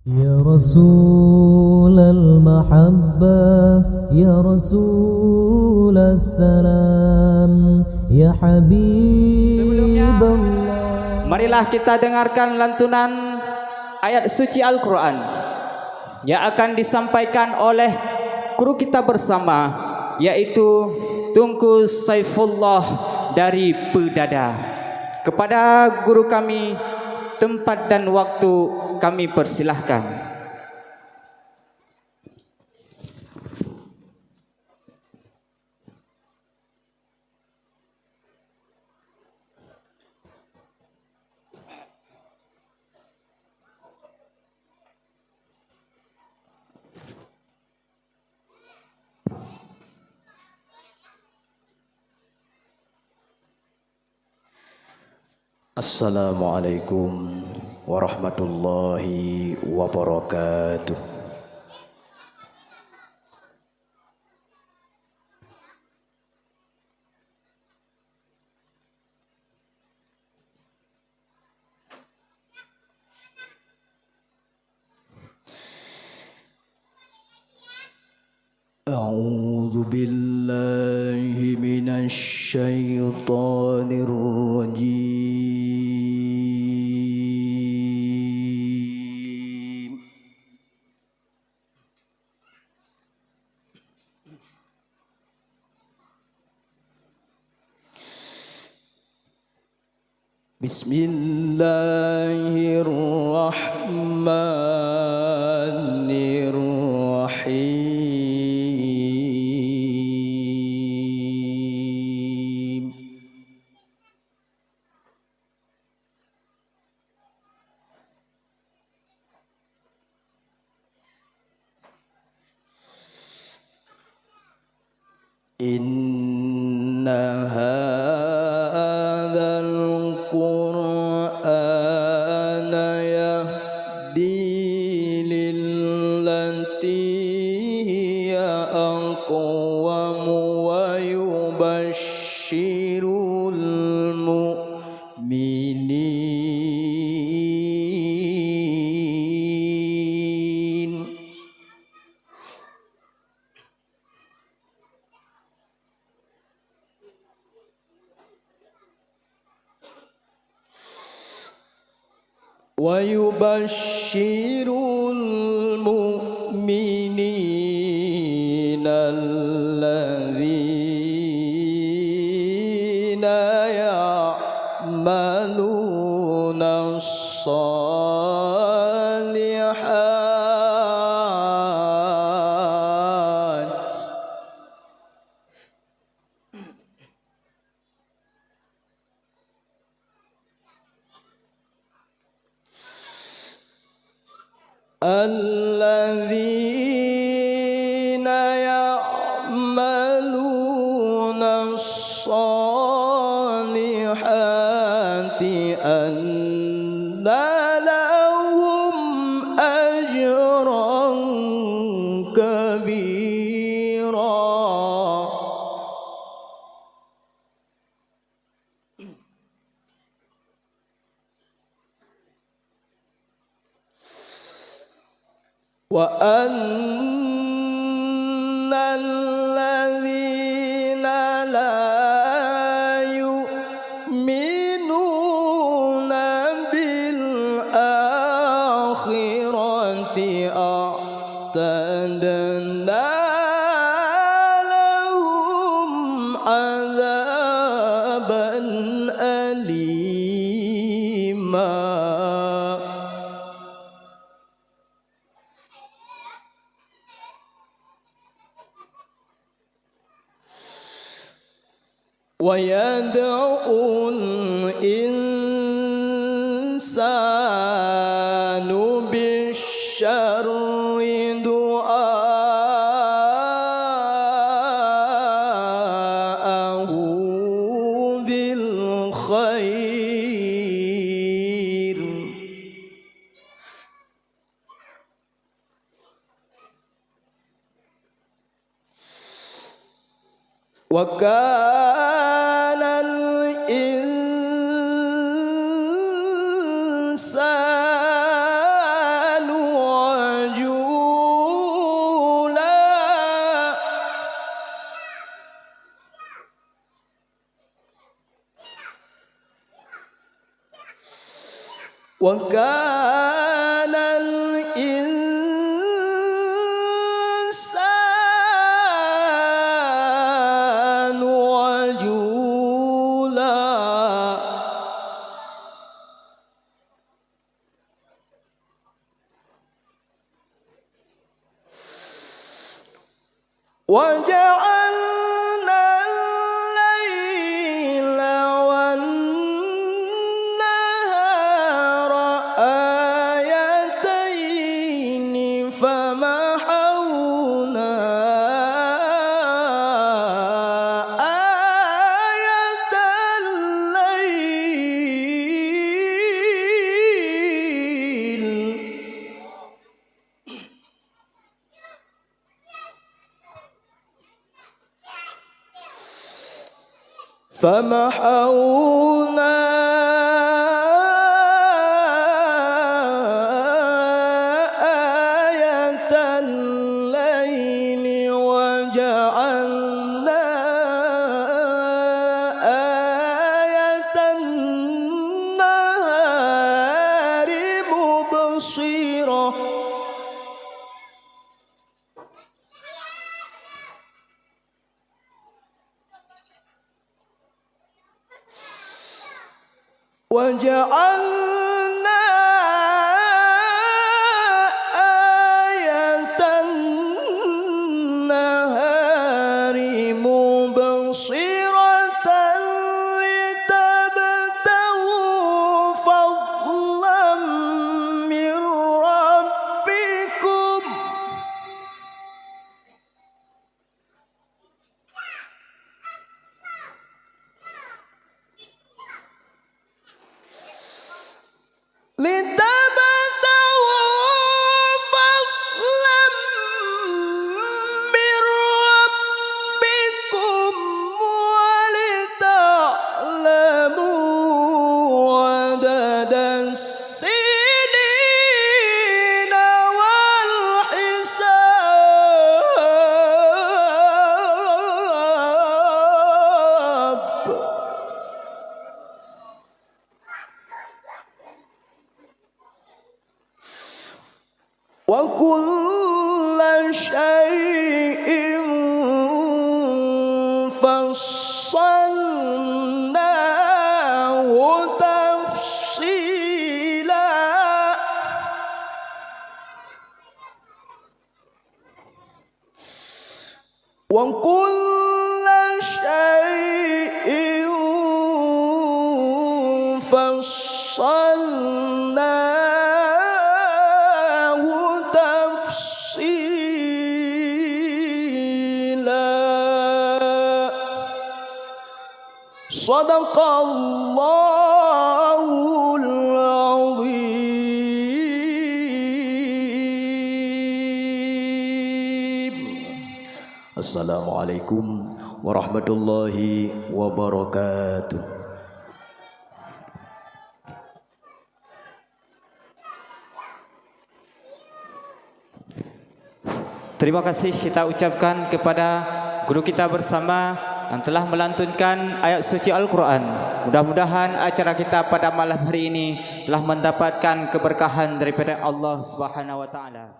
Ya Rasul al-Mahabbah, Ya Rasul al-Salam, Ya Habib Allah. Marilah kita dengarkan lantunan ayat suci Al-Quran yang akan disampaikan oleh guru kita bersama, yaitu Tunku Saifullah dari Pedada. Kepada guru kami, tempat dan waktu kami persilahkan. Assalamualaikum warahmatullahi wabarakatuh. A'udzu billahi minasy syaithanir rajim. Bismillahirrahmanirrahim. Inna hadzal Qur'ana yahdi lillati hiya aqwam wa yubashshirul mu'minin. ويبشر المؤمنين الذين يعملون الصالحات الذين يعملون الصالحات أن لهم أجرا كبيرا. وأن الذين لا يؤمنون بالآخرة أعتدنا لهم عذابا أليما. ويدعو الإنسان بالشر دعاءه بالخير. وكان الإنسان وكان الإنسان عجولا وجعلنا الليل والنهار آيتين فمحونا آية الليل فمحونا آية الليل وجعلنا آية النهار مبصرة وجعلنا آية النهار مبصرة لتبتغوا فضلا من ربكم ولتعلموا عدد السنين والحساب وكل شيء فصلناه تفصيلا وكل شيء فصلناه تفصيلا صدق الله العظيم. السلام عليكم ورحمة الله وبركاته. Terima kasih kita ucapkan kepada guru kita bersama yang telah melantunkan ayat suci Al-Quran. Mudah-mudahan acara kita pada malam hari ini telah mendapatkan keberkahan daripada Allah Subhanahu wa taala.